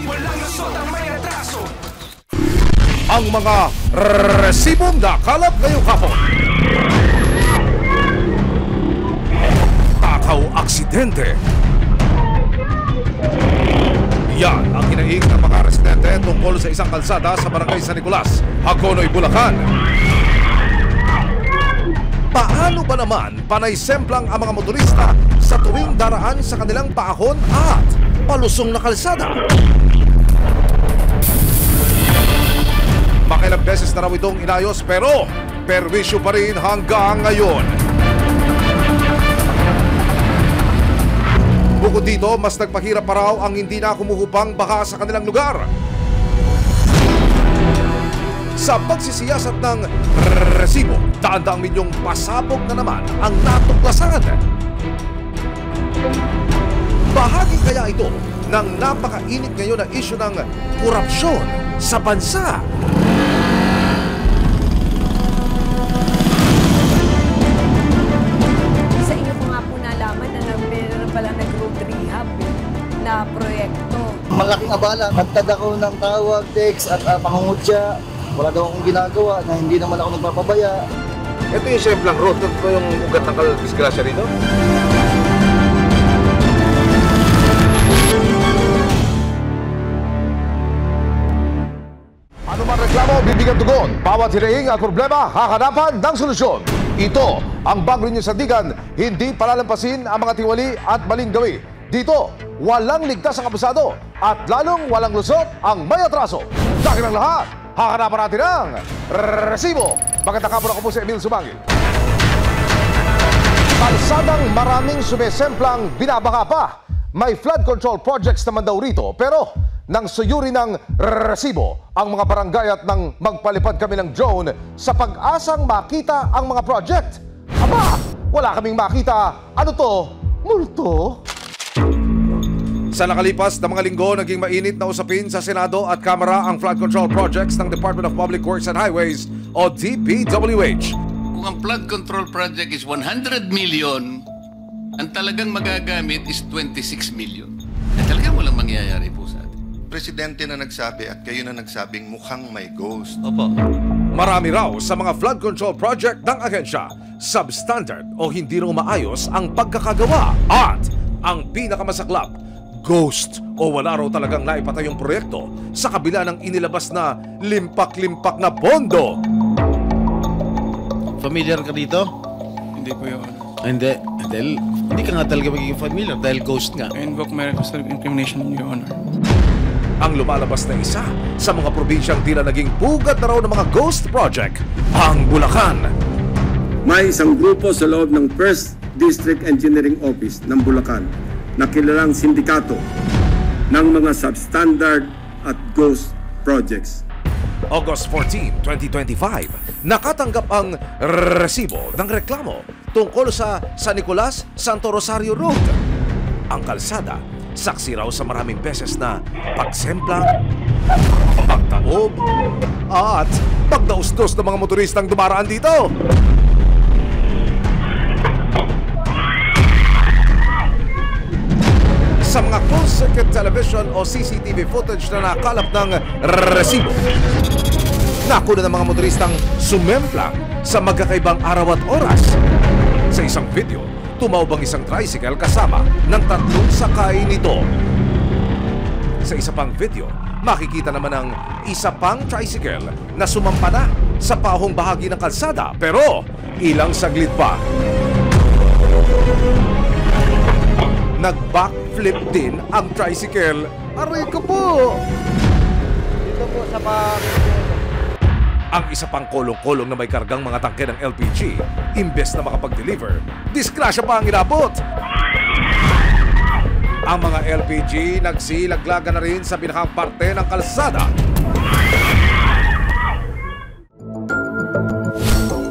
walang lusot ang may atraso. Ang mga resibong nakalap ngayong hapon. Takaw aksidente. Yan ang hinaing ng mga residente tungkol sa isang kalsada sa barangay San Nicolas, Hagonoy, Bulacan. Paano ba naman panay-semplang ang mga motorista sa tuwing daraan sa kanilang paahon at palusong na kalsada? Makailang beses na raw itong inayos pero perwisyo pa rin hanggang ngayon. Bukod dito, mas nagpahirap pa raw ang hindi na kumuhupang baha sa kanilang lugar. Sa pagsisiyasat ng resibo, daan-daang milyong pasabog na naman ang natuklasan. Bahagi kaya ito ng napakainit ngayon na isyu ng korupsyon sa bansa. Sa inyo ko nga po nalaman na meron palang nag-road rehab na proyekto. Malaking abala. Nagtad ako ng tawag, text at pangungutya. Wala daw akong ginagawa na hindi naman ako nagpapabaya. Ito yung semplang road. Ito yung ugat ng disgrasya rito. Ano man reklamo, bibigyan tugon. Bawat hinaing at problema, hakanapan ng solusyon. Ito ang Bagong News Sandigan. Hindi palalampasin ang mga tiwali at maling gawi. Dito, walang ligtas ang abusado at lalong walang lusot ang may atraso. Dahil ang lahat, hakanapan natin ang resibo. Magandang hapon, ako po si Emil Sumangil. Kalsadang maraming sumesemplang binabaha pa. May flood control projects naman daw rito, pero nang suyuri ng resibo ang mga barangay at nang magpalipad kami ng drone sa pag-asang makita ang mga project. Aba, wala kaming makita. Ano to? Multo? Sa nakalipas na mga linggo, naging mainit na usapin sa Senado at Kamara ang flood control projects ng Department of Public Works and Highways o DPWH. Kung ang flood control project is 100 million, ang talagang magagamit is 26 million. Talagang walang mangyayari po sa atin. Presidente na nagsabi at kayo na nagsabing mukhang may ghost. Opo. Marami raw sa mga flood control project ng ahensya, substandard o hindi raw maayos ang pagkakagawa. At ang pinakamasaklap, ghost o wala raw talagang naipatay yung proyekto sa kabila ng inilabas na limpak-limpak na pondo. Familiar ka dito? Hindi po yun. Hindi. Dahil hindi ka nga talaga magiging familiar dahil ghost nga. I invoke merit of self-incrimination, Your Honor. Ang lumalabas na isa sa mga probinsyang tila naging pugad na raw ng mga ghost project, ang Bulacan. May isang grupo sa loob ng First District Engineering Office ng Bulacan na kilalang sindikato ng mga substandard at ghost projects. August 14, 2025, nakatanggap ang resibo ng reklamo tungkol sa San Nicolas, Santo Rosario Road. Ang kalsada, saksi raw sa maraming beses na pagsemplang, pagtaob, at pagdausdos ng mga motoristang dumaraan dito. Sa mga closed-circuit television o CCTV footage na nakalap ng resibo, nakuna ng mga motoristang sumemplang sa magkakaibang araw at oras. Sa isang video, tumawag ang isang tricycle kasama ng 3 sakay nito. Sa isa pang video, makikita naman ang isa pang tricycle na sumampa na sa pahong bahagi ng kalsada, pero ilang saglit pa, nag-backflip din ang tricycle. Aray ko po! Dito po sa Ang isa pang kolong-kolong na may kargang mga tangke ng LPG, imbes na makapag-deliver, disgrasya pa ang inabot. Ang mga LPG nagsilaglagan na rin sa pinakang parte ng kalsada.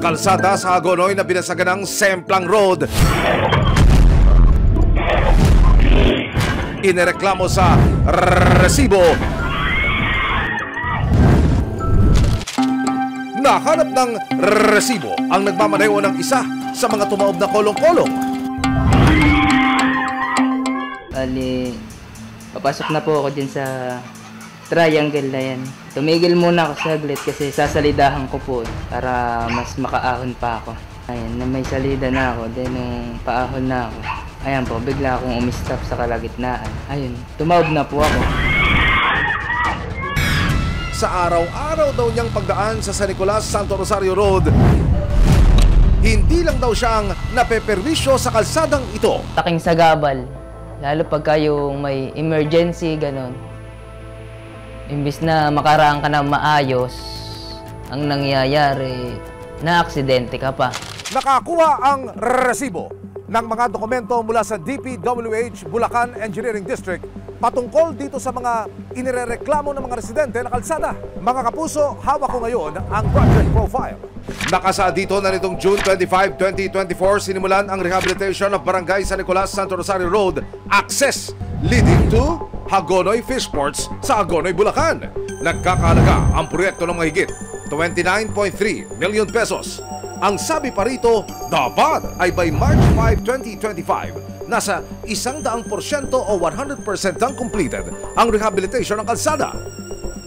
Kalsada sa Hagonoy na binasagan ng Semplang Road. Inireklamo sa resibo. Nahanap ng resibo ang nagmamaneho ng isa sa mga tumaob na kolong-kolong. Ali, papasok na po ako din sa triangle na yan. Tumigil muna ako saglit kasi sasalidahan ko po para mas makaahon pa ako. Ayan, na may salida na ako, then nung paahon na ako, ayan po, bigla akong umistop sa kalagitnaan. Ayun, tumawag na po ako. Sa araw-araw daw niyang pagdaan sa San Nicolas, Santo Rosario Road, hindi lang daw siyang napeperwisyo sa kalsadang ito. Taking sagabal, lalo pagka yung may emergency, ganon. Imbis na makaraan ka na maayos, ang nangyayari, na-aksidente ka pa. Nakakuha ang resibo ng mga dokumento mula sa DPWH Bulacan Engineering District patungkol dito sa mga inirereklamo ng mga residente na kalsada. Mga kapuso, hawak ko ngayon ang project profile. Nakasaad dito na nitong June 25, 2024, sinimulan ang rehabilitation of Barangay San Nicolas, Santo Rosario Road access leading to Hagonoy Fishports sa Hagonoy, Bulacan. Nagkakahalaga ang proyekto ng mahigit 29.3 million pesos. Ang sabi pa rito, dapat ay by March 5, 2025, nasa 100% o 100% ang completed ang rehabilitation ng kalsada.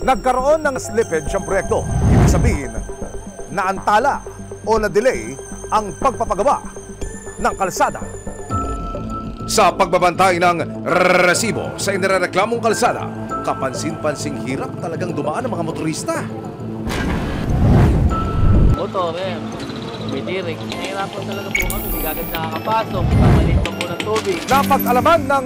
Nagkaroon ng slippage ang proyekto. Ibig sabihin, naantala o na-delay ang pagpapagawa ng kalsada. Sa pagbabantay ng resibo sa inireklamong kalsada, kapansin-pansing hirap talagang dumaan ng mga motorista. Motor, bitirik. Nahirapan talaga po kami. Hindi agad nakakapasok. Pamalit pa po ng tubig. Napag-alaman ng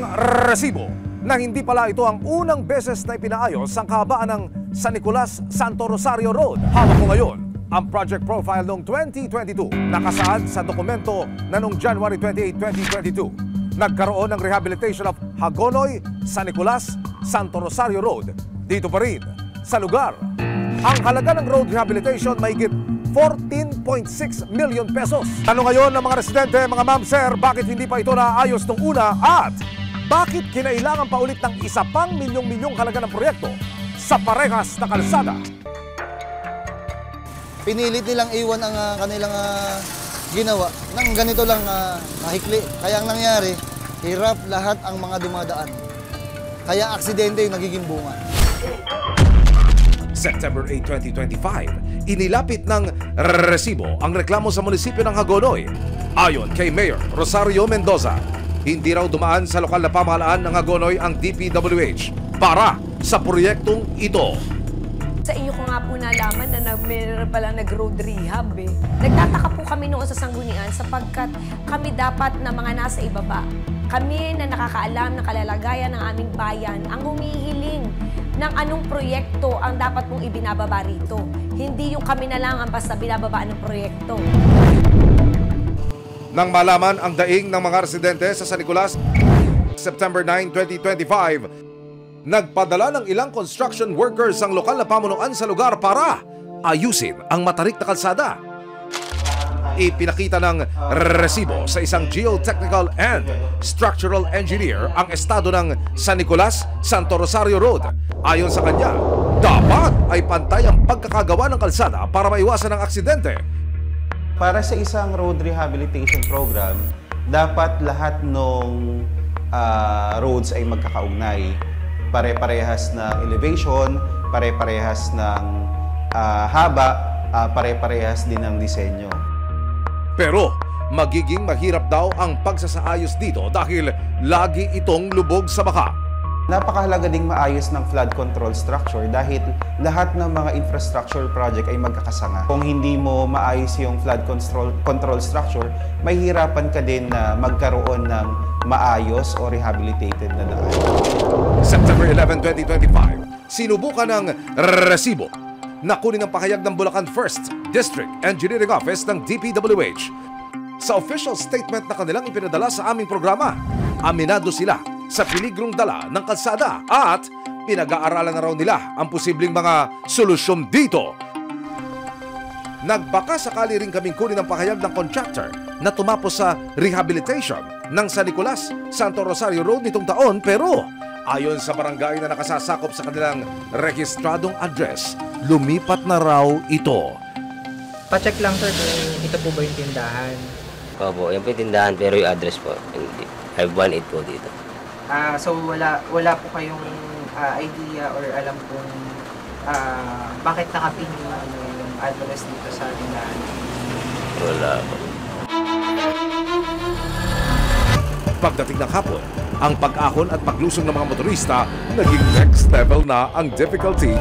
resibo na hindi pala ito ang unang beses na ipinaayos ang kahabaan ng San Nicolas, Santo Rosario Road. Hawak ko ngayon ang project profile noong 2022. Nakasaad sa dokumento na noong January 28, 2022. Nagkaroon ng rehabilitation of Hagonoy, San Nicolas, Santo Rosario Road. Dito pa rin, sa lugar. Ang halaga ng road rehabilitation mahigit 14.6 million pesos. Ano ngayon ng mga residente, mga ma'am, sir, bakit hindi pa ito naayos nung una at bakit kinailangan pa ulit ng isa pang milyong-milyong halaga ng proyekto sa parehas na kalsada? Pinilit nilang iwan ang kanilang ginawa ng ganito lang mahikli. Kaya ang nangyari, hirap lahat ang mga dumadaan. Kaya aksidente yung nagiging bunga. September 8, 2025, inilapit ng resibo ang reklamo sa munisipyo ng Hagonoy. Ayon kay Mayor Rosario Mendoza, hindi raw dumaan sa lokal na pamahalaan ng Hagonoy ang DPWH para sa proyektong ito. Sa inyo ko nga po nalaman na meron palang nag-road rehab eh. Nagtataka po kami noon sa Sanggunian sapagkat kami dapat na mga nasa ibaba. Kami na nakakaalam ng kalalagayan ng aming bayan ang humihiling ng anong proyekto ang dapat mong ibinababa rito. Hindi yung kami na lang ang basta binababa ng proyekto. Nang malaman ang daing ng mga residente sa San Nicolas, September 9, 2025, nagpadala ng ilang construction workers ang lokal na pamunuan sa lugar para ayusin ang matarik na kalsada. Ipinakita ng resibo sa isang geotechnical and structural engineer ang estado ng San Nicolas, Santo Rosario Road. Ayon sa kanya, dapat ay pantay ang pagkakagawa ng kalsada para maiwasan ang aksidente. Para sa isang road rehabilitation program, dapat lahat ng roads ay magkakaugnay. Pare-parehas ng elevation, pare-parehas ng haba, pare-parehas din ng disenyo. Pero magiging mahirap daw ang pagsasaayos dito dahil lagi itong lubog sa baka. Napakahalaga ding maayos ng flood control structure dahil lahat ng mga infrastructure project ay magkakasanga. Kung hindi mo maayos yung flood control structure, mahihirapan ka din na magkaroon ng maayos o rehabilitated na daan. September 11, 2025, sinubukan ng resibo na kunin ang pahayag ng Bulacan 1st District Engineering Office ng DPWH. Sa official statement na kanilang ipinadala sa aming programa, aminado sila sa peligrong dala ng kalsada at pinag-aaralan na raw nila ang posibleng mga solusyon dito. Nagbaka sakali rin kaming kunin ang pahayag ng contractor na tumapos sa rehabilitation ng San Nicolas, Santo Rosario Road nitong taon, pero ayon sa barangay na nakasasakop sa kanilang rehistradong address, lumipat na raw ito. Pa-check lang sir kung ito po ba yung tindahan. Opo, yan po yung tindahan pero yung address po, 518 po dito. So wala po kayong idea or alam kung bakit nakapin yung address dito sa tindahan? Wala po. Pagdating ng hapon, ang pag-ahon at paglusong ng mga motorista naging next level na ang difficulty.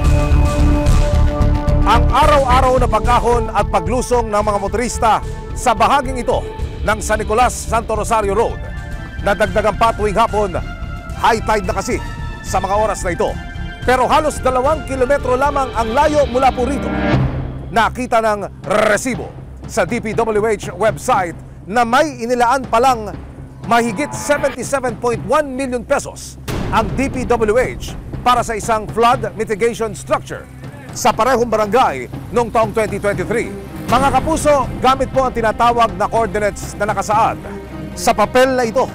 Ang araw-araw na pag-ahon at paglusong ng mga motorista sa bahaging ito ng San Nicolas Santo Rosario Road. Nadagdagan pa tuwing hapon, high tide na kasi sa mga oras na ito. Pero halos 2 kilometro lamang ang layo mula po rito. Nakita ng resibo sa DPWH website na may inilaan palang mahigit 77.1 million pesos ang DPWH para sa isang flood mitigation structure sa parehong barangay noong taong 2023. Mga kapuso, gamit po ang tinatawag na coordinates na nakasaad sa papel na ito.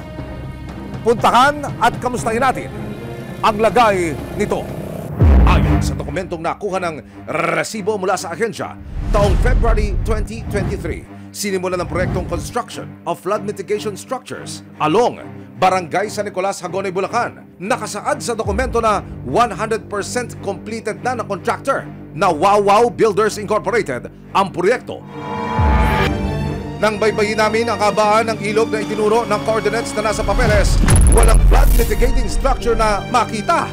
Puntahan at kamustahin natin ang lagay nito. Ayon sa dokumentong nakuha ng resibo mula sa ahensya, taong February 2023, sinimulan ng proyektong construction of flood mitigation structures along Barangay San Nicolas, Hagonoy, Bulacan. Nakasaad sa dokumento na 100% completed na ng contractor na Wow Builders Incorporated ang proyekto. Nang baybayin namin ang kabaan ng ilog na itinuro ng coordinates na nasa papeles, walang flood mitigating structure na makita.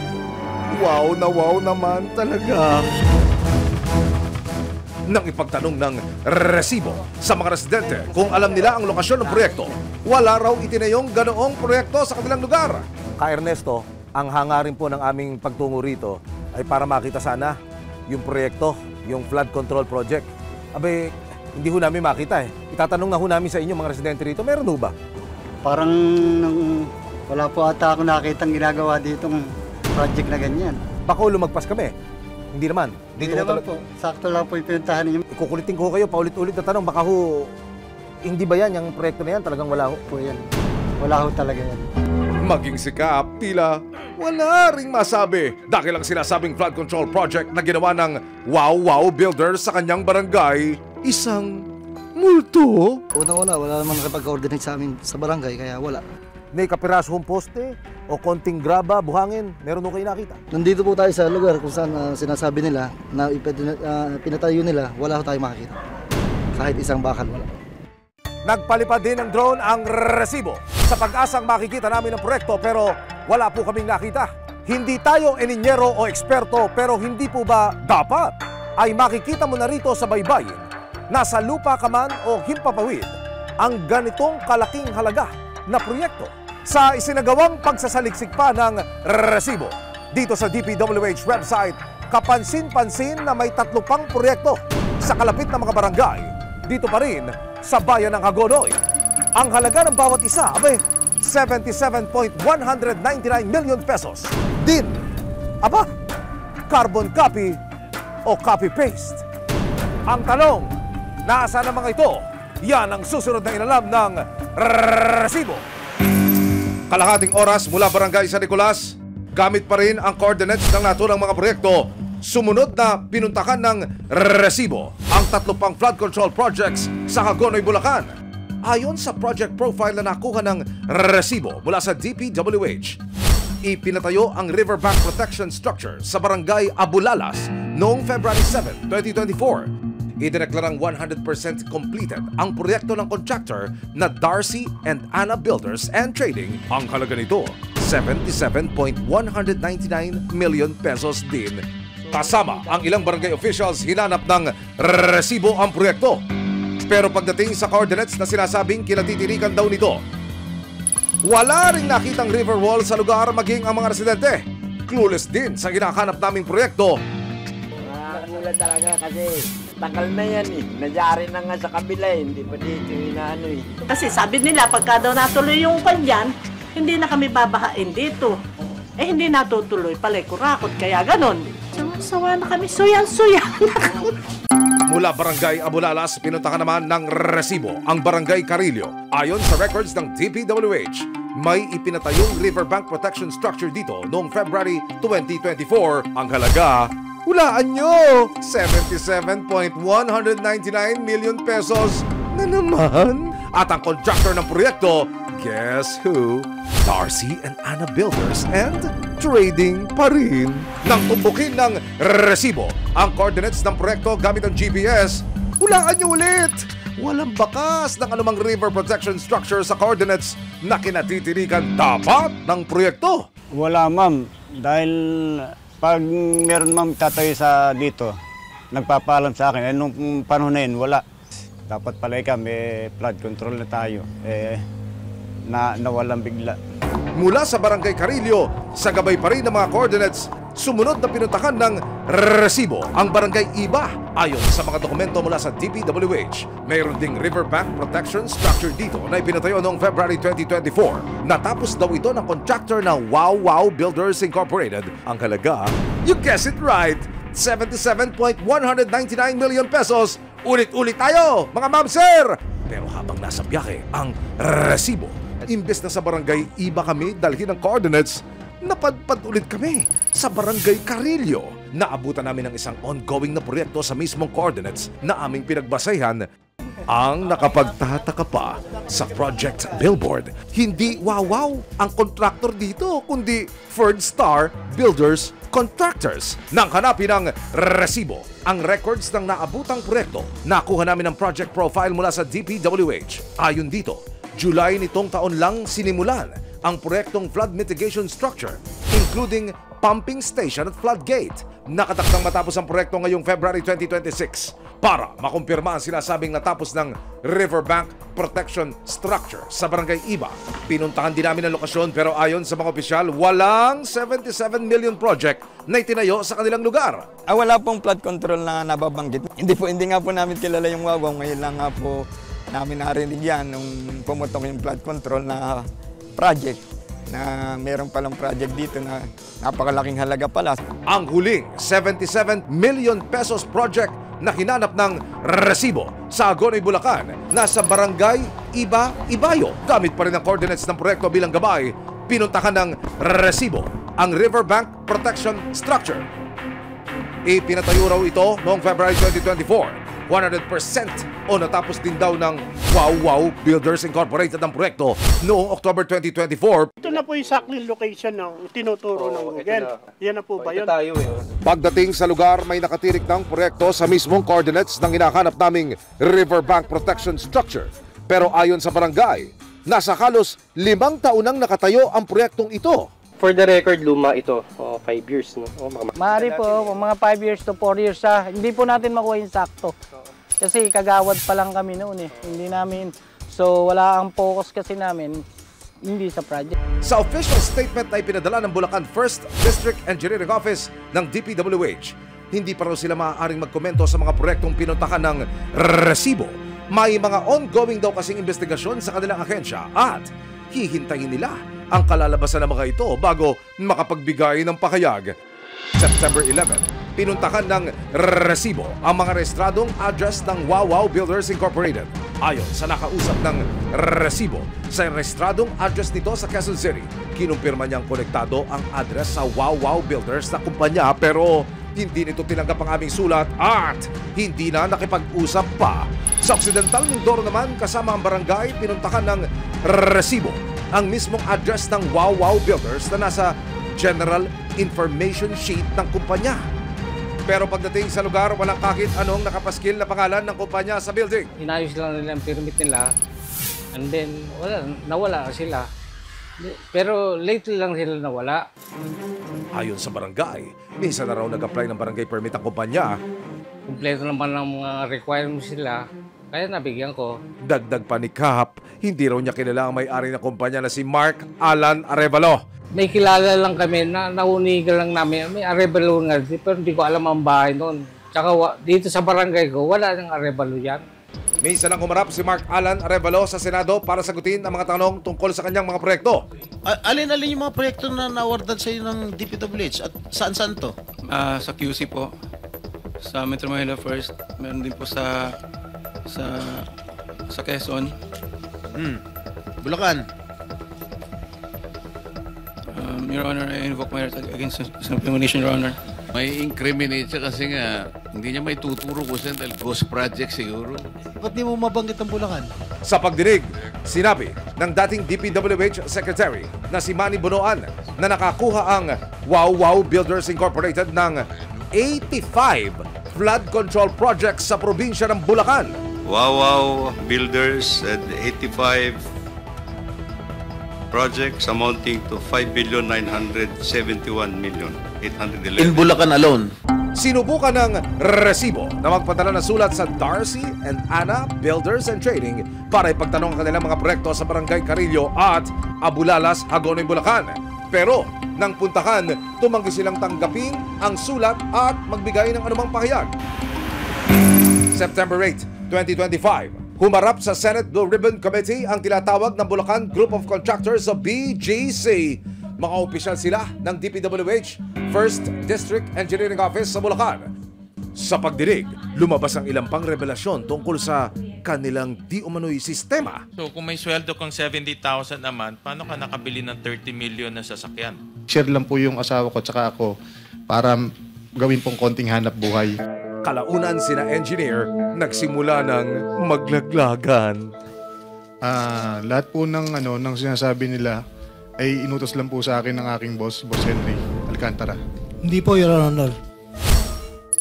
Wow naman talaga. Nang ipagtanong ng resibo sa mga residente kung alam nila ang lokasyon ng proyekto, wala raw itinayong ganoong proyekto sa kanilang lugar. Ka Ernesto, ang hangarin po ng aming pagtungo rito ay para makita sana yung proyekto, yung flood control project. Abe, hindi ho namin makita eh. Itatanong na ho namin sa inyo mga residente rito, meron ho ba? Parang wala po ata ako nakitang ginagawa ditong project na ganyan. Baka lumagpas kami. Hindi naman. Hindi naman po. Sakto lang po yung pinuntahan ninyo. Ikukulitin ko kayo paulit-ulit na tanong. Baka ho, hindi ba yan, yung proyekto na yan? Talagang wala ho? Po yan. Wala ho talaga yan. Maging si Kap, tila wala ring masabi dahil ang sinasabing flood control project na ginawa ng Wow Builders sa kanyang barangay, isang multo. Una-una, wala naman nakapag-coordinate sa amin sa barangay, kaya wala. May kapirasong poste o konting graba, buhangin, meron mo kayo nakita? Nandito po tayo sa lugar kung saan sinasabi nila na pinatayo nila, wala ho tayo makakita. Kahit isang bakal, wala. Nagpalipad din ng drone ang resibo sa pag-asang makikita namin ang proyekto pero wala po kaming nakita. Hindi tayo eninyero o eksperto pero hindi po ba dapat ay makikita mo na rito sa baybayin, nasa lupa ka man o himpapawid, ang ganitong kalaking halaga na proyekto sa isinagawang pagsasaliksik pa ng resibo. Dito sa DPWH website, kapansin-pansin na may 3 pang proyekto sa kalapit na mga barangay. Dito pa rin sa bayan ng Hagonoy. Ang halaga ng bawat isa, 77.199 million pesos. Din, carbon copy o copy-paste. Ang tanong, nasaan ang mga ito? Yan ang susunod na inalam ng resibo. Kalahating oras mula Barangay San Nicolas, gamit pa rin ang coordinates ng naturang mga proyekto. Sumunod na pinuntahan ng resibo ang 3 pang flood control projects sa Hagonoy, Bulacan. Ayon sa project profile na nakuha ng resibo mula sa DPWH, ipinatayo ang riverbank protection structure sa Barangay Abulalas noong February 7, 2024. Idineklarang 100% completed ang proyekto ng contractor na Darcy and Anna Builders and Trading. Ang halaga nito, 77.199 million pesos din. Kasama ang ilang barangay officials, hinanap ng resibo ang proyekto. Pero pagdating sa coordinates na sinasabing kinatitirikan daw nito, wala ring nakitang river wall sa lugar maging ang mga residente. Clueless din sa hinahanap naming proyekto. Nakakula talaga kasi takal na yan eh. Nadyari na nga sa kabila eh. Hindi pa dito inaano eh. Kasi sabi nila pagka daw natuloy yung panyan, hindi na kami babahain dito. Eh hindi natutuloy pala kurakot kaya ganon. Sawa na kami, suyan-suyan. Mula Barangay Abulalas, pinuntahan naman ng resibo ang Barangay Carillo. Ayon sa records ng DPWH, may ipinatayong riverbank protection structure dito noong February 2024. Ang halaga, hulaan nyo, 77.199 million pesos na naman. At ang contractor ng proyekto, Guess who? Darcy and Anna Builders and trading pa rin. Nang tumbukin ng resibo ang coordinates ng proyekto gamit ang GPS, hulaan niyo ulit! Walang bakas ng anumang river protection structure sa coordinates na kinatitirikan dapat ng proyekto. Wala ma'am, dahil pag meron ma'am tatayo sa dito, nagpapaalam sa akin, nung panahon na yun, wala. Dapat pala may flood control na tayo. Nawalan bigla. Mula sa Barangay Carillo, sa gabay pa rin ng mga coordinates, sumunod na pinuntahan ng resibo ang Barangay Iba. Ayon sa mga dokumento mula sa DPWH, mayroon ding riverbank protection structure dito na ipinatayo noong February 2024. Natapos daw ito ng contractor na Wow Wow Builders Incorporated. Ang halaga, you guess it right, 77.199 million pesos. Ulit-ulit tayo, mga ma'am sir! Pero habang nasa biyahe ang resibo, imbes na sa Barangay Iba kami dalhin ang coordinates, napadpad ulit kami sa Barangay Carillo. Naabutan namin ng isang ongoing na proyekto sa mismong coordinates na aming pinagbasehan. Ang nakapagtataka pa sa project billboard, hindi wow ang contractor dito, kundi Third Star Builders Contractors. Nang hanapin ang resibo, ang records ng naabutang proyekto, nakuha namin ang project profile mula sa DPWH. Ayon dito, July nitong taon lang sinimulan ang proyektong flood mitigation structure, including pumping station at flood gate. Nakatakdang matapos ang proyekto ngayong February 2026 para makumpirma ang sinasabing natapos ng riverbank protection structure sa Barangay Iba. Pinuntahan din namin ang lokasyon pero ayon sa mga opisyal, walang 77 million project na itinayo sa kanilang lugar. Wala pong flood control na nababanggit. Hindi nga po namin kilala yung Wawaw. Ngayon lang nga po namin narinig yan nung pumutok yung flood control na project, na meron palang project dito na napakalaking halaga pala. Ang huling 77 million pesos project na hinanap ng resibo sa Agonoy, Bulacan, nasa Barangay Ibayo. Gamit pa rin ang coordinates ng proyekto bilang gabay, pinuntahan ng resibo ang riverbank protection structure. Ipinatayo raw ito noong February 2024. 100% o natapos din daw ng Wow Builders Incorporated ang proyekto noong October 2024. Ito na po yung sakling location ng tinuturo ng Google. Yan na po ba yun? Pagdating sa lugar, may nakatirik ng proyekto sa mismong coordinates ng hinahanap naming riverbank protection structure. Pero ayon sa barangay, nasa halos 5 taon nang nakatayo ang proyektong ito. For the record, luma ito. 5 years, no? Maaari po, mga 5 years to 4 years sa hindi po natin makuha yung sakto. Kasi kagawad pa lang kami noon eh. Hindi namin, so wala ang focus kasi namin, hindi sa project. Sa official statement ay pinadala ng Bulacan 1st District Engineering Office ng DPWH, hindi pa raw sila maaaring magkomento sa mga proyektong pinuntahan ng resibo. May mga ongoing daw kasing investigasyon sa kanilang ahensya at hihintayin nila ang kalalabasan ng mga ito bago makapagbigay ng pahayag. September 11, pinuntahan ng resibo ang mga rehistradong address ng Wow Builders Incorporated. Ayon sa nakausap ng resibo, sa rehistradong address nito sa Quezon City, kinumpirma niyang konektado ang address sa Wow Builders na kumpanya pero hindi nito tinanggap ang aming sulat at hindi na nakipag-usap pa. Sa Occidental Mindoro naman, kasama ang barangay, pinuntahan ng resibo ang mismong address ng Wow Builders na nasa General Information Sheet ng kumpanya. Pero pagdating sa lugar, walang kahit anong nakapaskil na pangalan ng kumpanya sa building. Inayos lang nila ang permit nila and then nawala sila. Pero lately lang sila nawala. Ayon sa barangay, minsan na raw nag-apply ng barangay permit ang kumpanya. Kumpleto naman ang mga requirements sila. Kaya nabigyan ko. Dagdag pa ni Kap, hindi raw niya kilala ang may-ari ng kumpanya na si Mark Alan Arevalo. May kilala lang kami na naunigal lang namin. May Arevalo nga, pero hindi ko alam ang bahay noon. Tsaka dito sa barangay ko, wala nang Arevalo yan. Minsan lang humarap si Mark Alan Arevalo sa Senado para sagutin ang mga tanong tungkol sa kanyang mga proyekto. Alin-alin yung mga proyekto na na-awardan sa iyo ng DPWH at saan-saan to? Sa QC po, sa Metro Manila First, meron din po sa Quezon. Bulacan. Your Honor, I invoke my right against self-incrimination, Your Honor. May incriminate siya kasi nga hindi niya may tuturo ko siya dahil ghost project siguro. Ba't di mo mabanggit ang Bulacan? Sa pagdinig, sinabi ng dating DPWH Secretary na si Manny Bunoan na nakakuha ang Wow Wow Builders Incorporated ng 85 flood control projects sa probinsya ng Bulacan. Wow Wow Builders had 85 projects amounting to 5,971,811,000. In Bulacan alone. Sinubukan ng resibo na magpadala ng sulat sa Darcy and Ana Builders and Trading para ipagtanong ang kanilang mga proyekto sa Barangay Carillo at Abulalas, Hagonoy, Bulacan. Pero nang puntahan, tumanggi silang tanggapin ang sulat at magbigay ng anumang pahayag. September 8, 2025, humarap sa Senate Blue Ribbon Committee ang tinatawag ng Bulacan Group of Contractors o BGC. Mga opisyal sila ng DPWH, 1st District Engineering Office sa Bulacan. Sa pagdinig, lumabas ang ilang pang revelasyon tungkol sa kanilang di umano'y sistema. So kung may sweldo kang 70,000 a month, paano ka nakabili ng 30 million na sasakyan? Share lang po yung asawa ko tsaka ako para gawin pong konting hanap buhay. Kalaunan sina engineer, nagsimula ng maglaglagan. Lahat po ng sinasabi nila ay inutos lang po sa akin ng aking boss, Boss Henry Alcantara. Hindi po, Your Honor.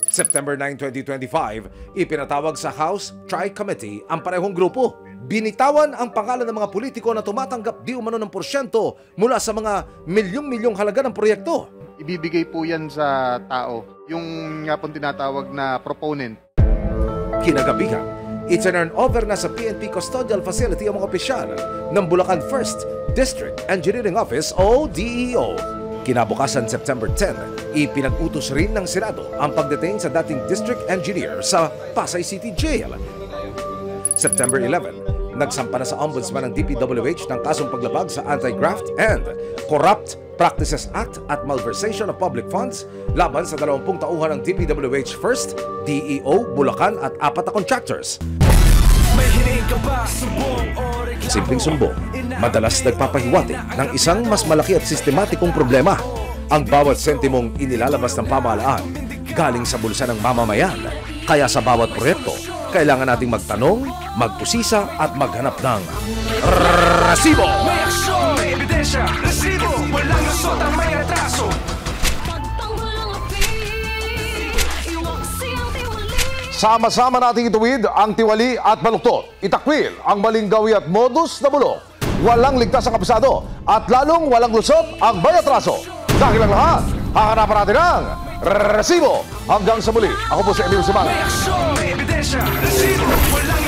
September 9, 2025, ipinatawag sa House Tri-Committee ang parehong grupo. Binitawan ang pangalan ng mga politiko na tumatanggap di umano ng porsyento mula sa mga milyong-milyong halaga ng proyekto. Ibibigay po yan sa tao, yung nga pong tinatawag na proponent. Kinagabihan, i-turn over na sa PNP Custodial Facility ang mga opisyal ng Bulacan 1st District Engineering Office o DEO. Kinabukasan September 10, ipinag-utos rin ng Senado ang pagdetain sa dating District Engineer sa Pasay City Jail. September 11, nagsampa na sa Ombudsman ng DPWH ng kasong paglabag sa Anti-Graft and Corrupt Practices Act at Malversation of Public Funds laban sa 20 tauhan ng DPWH 1st, DEO, Bulacan at 4 na contractors. Simpleng sumbong, madalas nagpapahiwatig ng isang mas malaki at sistematikong problema. Ang bawat sentimong inilalabas ng pamahalaan galing sa bulsa ng mamamayan. Kaya sa bawat proyekto, kailangan nating magtanong, magpusisa at maghanap ng resibo. May aksyon, may ebidensya, resibo, walang lusot ang may atraso. Sama-sama nating ituwid ang tiwali at baluktot. Itakwil ang maling gawi at modus na bulok. Walang ligtas ang kabisado at lalong walang lusot ang may atraso. Dahil ang lahat, hahanapan natin ang resibo. Hanggang sa muli, ako po si Emil Sumana. May aksyon, may ebidensya, resibo, walang